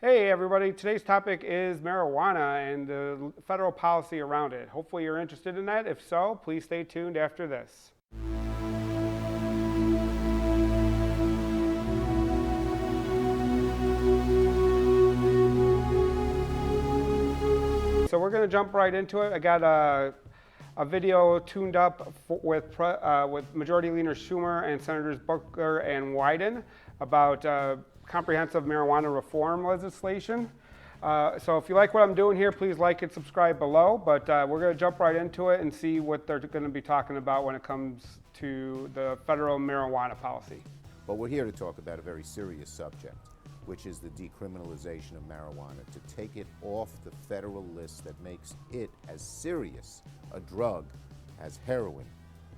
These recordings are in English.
Hey everybody, today's topic is marijuana and the federal policy around it. Hopefully you're interested in that. If so, please stay tuned after this. So we're going to jump right into it. I got a video tuned up with Majority Leader Schumer and Senators Booker and Wyden about comprehensive marijuana reform legislation. So if you like what I'm doing here, please like and subscribe below. But we're going to jump right into it and see what they're going to be talking about when it comes to the federal marijuana policy. But we're here to talk about a very serious subject, which is the decriminalization of marijuana, to take it off the federal list that makes it as serious a drug as heroin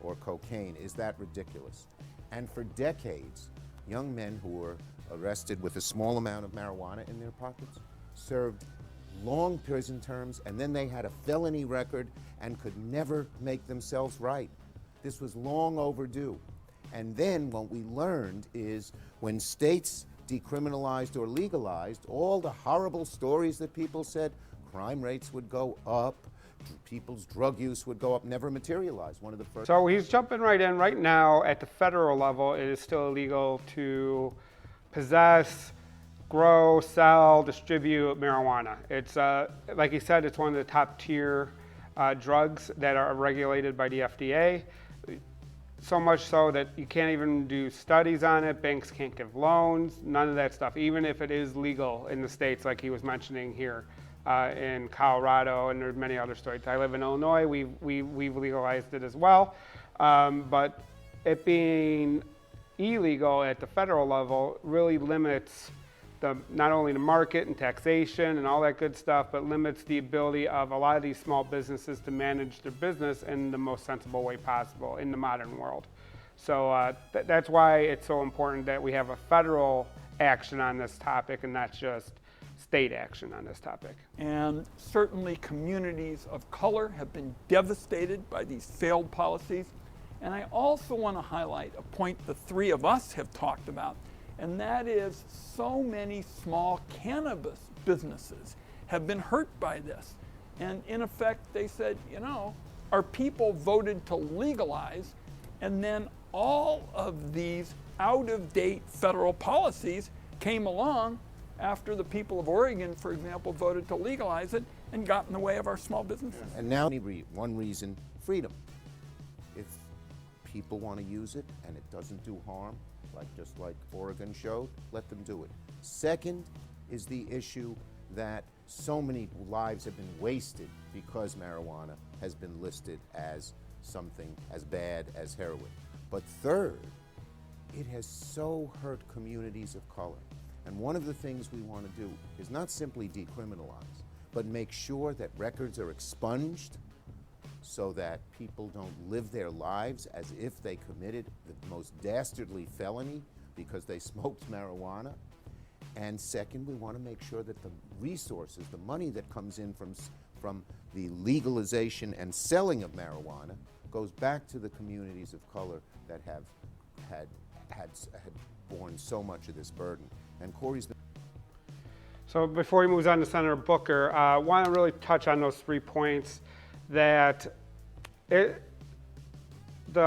or cocaine. Is that ridiculous? And for decades, young men who were arrested with a small amount of marijuana in their pockets served long prison terms, and then they had a felony record and could never make themselves right. This was long overdue. And then what we learned is when states decriminalized or legalized, all the horrible stories that people said, crime rates would go up, people's drug use would go up, never materialized. One of the first. So he's jumping right in. Right now, at the federal level, it is still illegal to possess, grow, sell, distribute marijuana. It's, like he said, it's one of the top tier drugs that are regulated by the FDA. So much so that you can't even do studies on it. Banks can't give loans, none of that stuff, even if it is legal in the states like he was mentioning here in Colorado, and there's many other states. I live in Illinois, we've legalized it as well. But it being illegal at the federal level really limits not only the market and taxation and all that good stuff, but limits the ability of a lot of these small businesses to manage their business in the most sensible way possible in the modern world. So that's why it's so important that we have a federal action on this topic and not just state action on this topic. And certainly communities of color have been devastated by these failed policies. And I also want to highlight a point the three of us have talked about, and that is so many small cannabis businesses have been hurt by this. And in effect, they said, you know, our people voted to legalize, and then all of these out-of-date federal policies came along after the people of Oregon, for example, voted to legalize it and got in the way of our small businesses. And now one reason, freedom. If people want to use it and it doesn't do harm, just like Oregon showed, let them do it. Second is the issue that so many lives have been wasted because marijuana has been listed as something as bad as heroin. But third, it has so hurt communities of color. And one of the things we want to do is not simply decriminalize, but make sure that records are expunged so that people don't live their lives as if they committed the most dastardly felony because they smoked marijuana. And second, we want to make sure that the resources, the money that comes in from the legalization and selling of marijuana goes back to the communities of color that have had borne so much of this burden. And Corey's been. So before he moves on to Senator Booker, I want to really touch on those 3 points. That the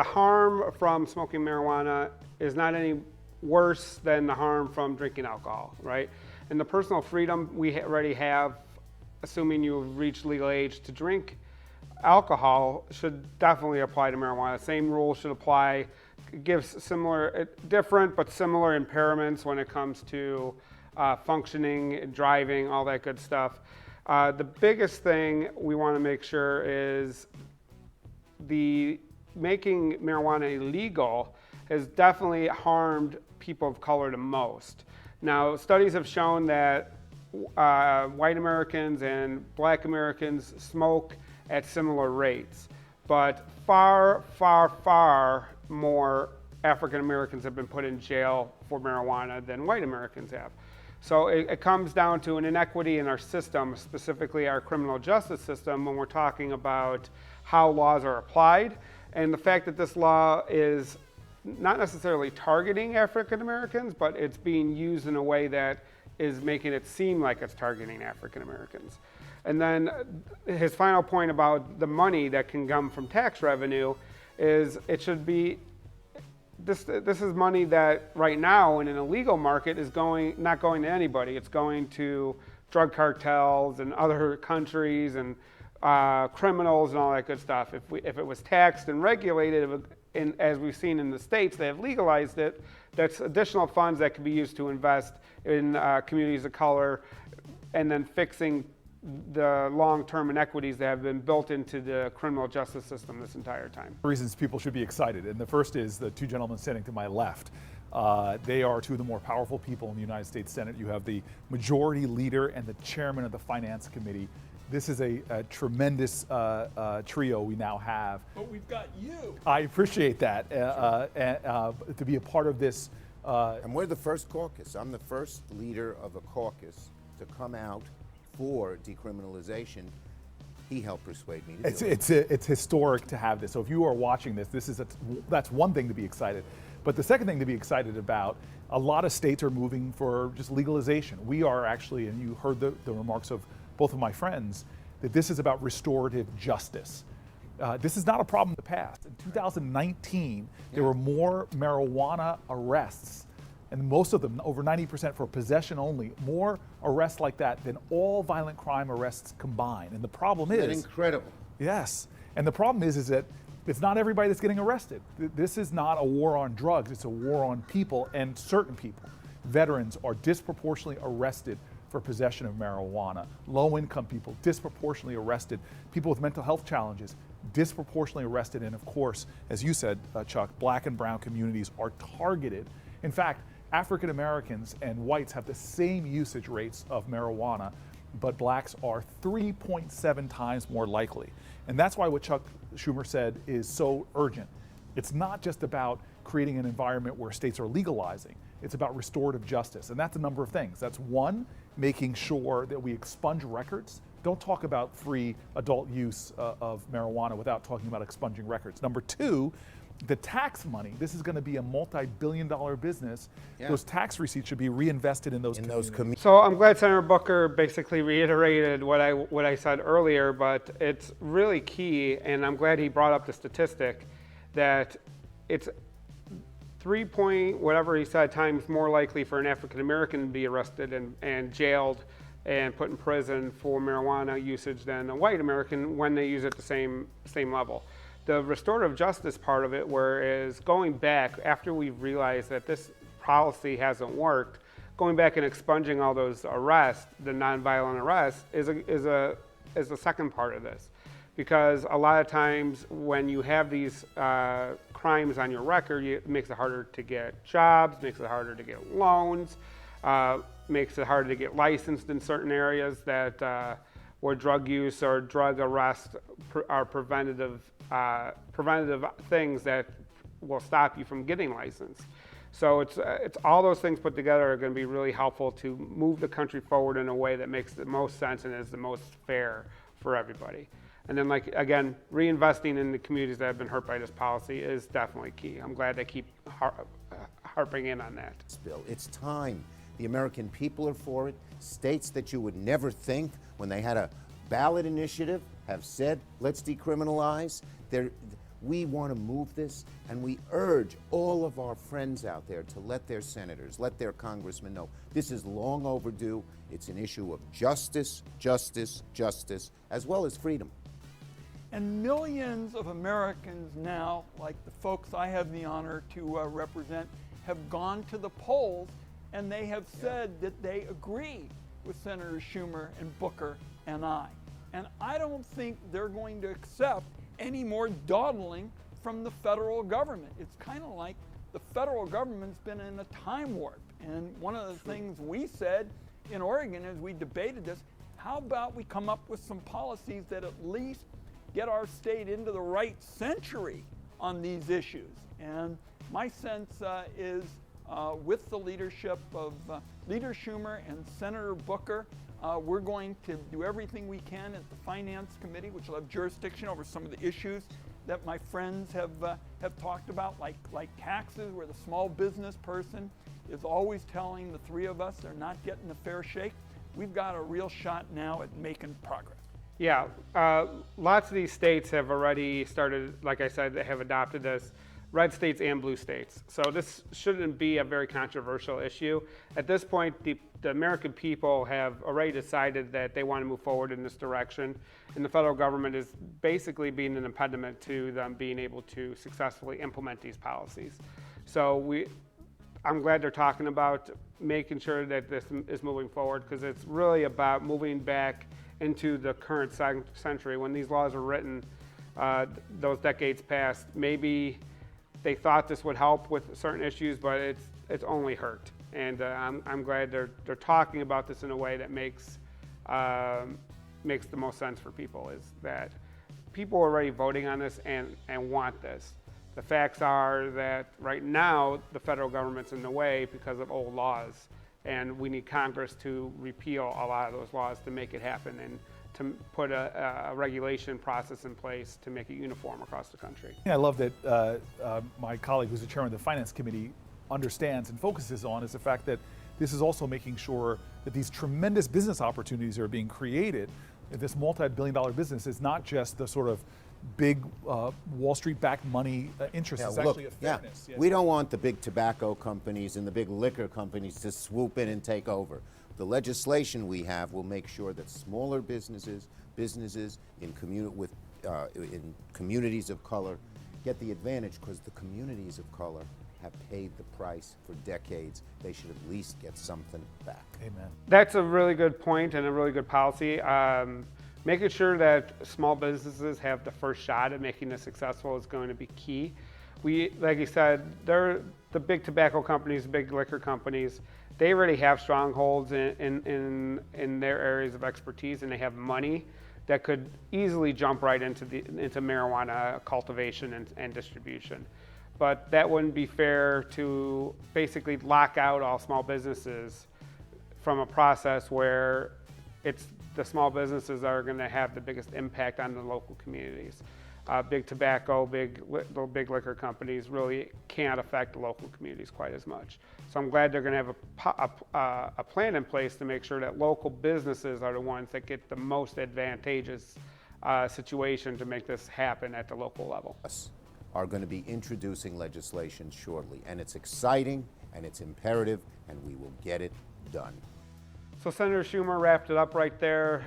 harm from smoking marijuana is not any worse than the harm from drinking alcohol, right? And the personal freedom we already have, assuming you've reached legal age to drink alcohol, should definitely apply to marijuana. Same rules should apply. It gives similar, different but similar impairments when it comes to functioning, driving, all that good stuff. The biggest thing we want to make sure is making marijuana illegal has definitely harmed people of color the most. Now, studies have shown that white Americans and black Americans smoke at similar rates, but far, far, far more African Americans have been put in jail for marijuana than white Americans have. So it comes down to an inequity in our system, specifically our criminal justice system, when we're talking about how laws are applied. And the fact that this law is not necessarily targeting African Americans, but it's being used in a way that is making it seem like it's targeting African Americans. And then his final point about the money that can come from tax revenue is it should be, this is money that right now in an illegal market is not going to anybody. It's going to drug cartels and other countries and criminals and all that good stuff. If it was taxed and regulated, as we've seen in the states, they have legalized it, that's additional funds that can be used to invest in communities of color and then fixing the long-term inequities that have been built into the criminal justice system this entire time. Reasons people should be excited, and the first is the two gentlemen standing to my left. They are two of the more powerful people in the United States Senate. You have the majority leader and the chairman of the Finance Committee. This is a tremendous trio we now have. But we've got you. I appreciate that, to be a part of this. And we're the first caucus. I'm the first leader of a caucus to come out for decriminalization. He helped persuade me to do it. It's historic to have this. So if you are watching this, that's one thing to be excited. But the second thing to be excited about, a lot of states are moving for just legalization. We are actually, and you heard the remarks of both of my friends, that this is about restorative justice. This is not a problem in the past. In 2019, there were more marijuana arrests, and most of them, over 90% for possession only, more arrests like that than all violent crime arrests combined. And the problem is— Isn't that incredible? Yes. And the problem is that it's not everybody that's getting arrested. This is not a war on drugs, it's a war on people, and certain people. Veterans are disproportionately arrested for possession of marijuana. Low-income people, disproportionately arrested. People with mental health challenges, disproportionately arrested. And of course, as you said, Chuck, black and brown communities are targeted. In fact, African Americans and whites have the same usage rates of marijuana, but blacks are 3.7 times more likely. And that's why what Chuck Schumer said is so urgent. It's not just about creating an environment where states are legalizing. It's about restorative justice, and that's a number of things. That's one, making sure that we expunge records. Don't talk about free adult use of marijuana without talking about expunging records. Number two, the tax money. This is going to be a multi-billion-dollar business. Yeah. Those tax receipts should be reinvested in those communities. So I'm glad Senator Booker basically reiterated what I said earlier, but it's really key, and I'm glad he brought up the statistic that it's 3 he said times more likely for an African American to be arrested and jailed and put in prison for marijuana usage than a white American when they use it at the same level. The restorative justice part of it, whereas going back after we've realized that this policy hasn't worked, going back and expunging all those arrests, the nonviolent arrests, is the second part of this. Because a lot of times when you have these crimes on your record, it makes it harder to get jobs, makes it harder to get loans, makes it harder to get licensed in certain areas that where drug use or drug arrest are preventative things that will stop you from getting licensed. So it's all those things put together are going to be really helpful to move the country forward in a way that makes the most sense and is the most fair for everybody. And then, like, again, reinvesting in the communities that have been hurt by this policy is definitely key. I'm glad they keep harping in on that. Bill, it's time. The American people are for it. States that you would never think, when they had a ballot initiative, have said, let's decriminalize. We want to move this, and we urge all of our friends out there to let their senators, let their congressmen know this is long overdue. It's an issue of justice, justice, justice, as well as freedom. And millions of Americans now, like the folks I have the honor to represent, have gone to the polls, and they have said that they agree with Senator Schumer and Booker and I. And I don't think they're going to accept any more dawdling from the federal government. It's kind of like the federal government's been in a time warp. And one of the things we said in Oregon as we debated this, how about we come up with some policies that at least get our state into the right century on these issues? And my sense is with the leadership of Leader Schumer and Senator Booker, we're going to do everything we can at the Finance Committee, which will have jurisdiction over some of the issues that my friends have talked about, like taxes, where the small business person is always telling the three of us they're not getting a fair shake. We've got a real shot now at making progress. Yeah, lots of these states have already started, like I said, they have adopted this, red states and blue states. So this shouldn't be a very controversial issue. At this point, the American people have already decided that they want to move forward in this direction, and the federal government is basically being an impediment to them being able to successfully implement these policies. So I'm glad they're talking about making sure that this is moving forward, because it's really about moving back into the current century. When these laws were written, those decades past, maybe they thought this would help with certain issues, but it's only hurt. And I'm glad they're talking about this in a way that makes the most sense for people, is that people are already voting on this and want this. The facts are that right now the federal government's in the way because of old laws, and we need Congress to repeal a lot of those laws to make it happen, and to put a regulation process in place to make it uniform across the country. I love that my colleague who's the chairman of the Finance Committee understands and focuses on is the fact that this is also making sure that these tremendous business opportunities are being created. This multi-billion-dollar business is not just the sort of big Wall Street-backed money interest. It's actually a fairness. We don't want the big tobacco companies and the big liquor companies to swoop in and take over. The legislation we have will make sure that smaller businesses in communities of color get the advantage, because the communities of color have paid the price for decades. They should at least get something back. Amen. That's a really good point and a really good policy. Making sure that small businesses have the first shot at making this successful is going to be key. Like you said, the big tobacco companies, big liquor companies, they already have strongholds in their areas of expertise, and they have money that could easily jump right into marijuana cultivation and distribution. But that wouldn't be fair to basically lock out all small businesses from a process where the small businesses are going to have the biggest impact on the local communities. Big tobacco, big liquor companies really can't affect the local communities quite as much. So I'm glad they're going to have a plan in place to make sure that local businesses are the ones that get the most advantageous situation to make this happen at the local level. Us are going to be introducing legislation shortly, and it's exciting and it's imperative, and we will get it done. So Senator Schumer wrapped it up right there.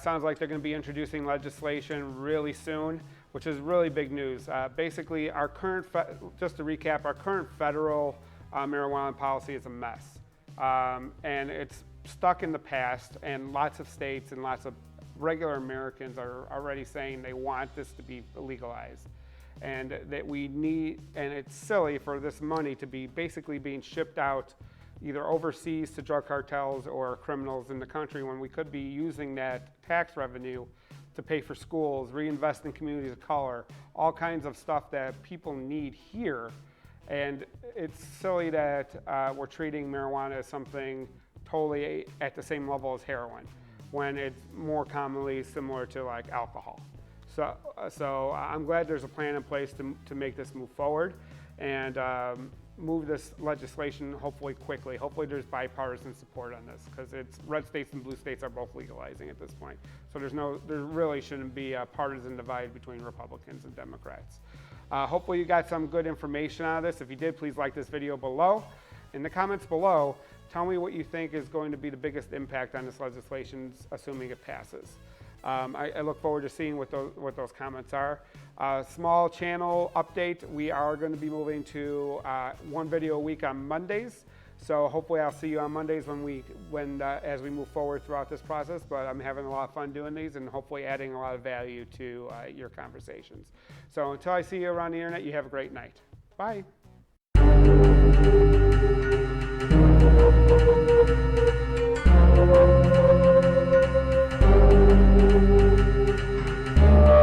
Sounds like they're going to be introducing legislation really soon, which is really big news. Basically, just to recap, our current federal marijuana policy is a mess. And it's stuck in the past, and lots of states and lots of regular Americans are already saying they want this to be legalized. And that and it's silly for this money to be basically being shipped out either overseas to drug cartels or criminals in the country, when we could be using that tax revenue to pay for schools, reinvest in communities of color, all kinds of stuff that people need here. And it's silly that we're treating marijuana as something totally at the same level as heroin, when it's more commonly similar to like alcohol. So I'm glad there's a plan in place to make this move forward and move this legislation hopefully quickly. Hopefully there's bipartisan support on this, because red states and blue states are both legalizing at this point. So there really shouldn't be a partisan divide between Republicans and Democrats. Hopefully you got some good information out of this. If you did, please like this video below. In the comments below, tell me what you think is going to be the biggest impact on this legislation, assuming it passes. I look forward to seeing what those comments are. Small channel update, we are going to be moving to one video a week on Mondays. So hopefully I'll see you on Mondays as we move forward throughout this process. But I'm having a lot of fun doing these and hopefully adding a lot of value to your conversations. So until I see you around the internet, you have a great night. Bye.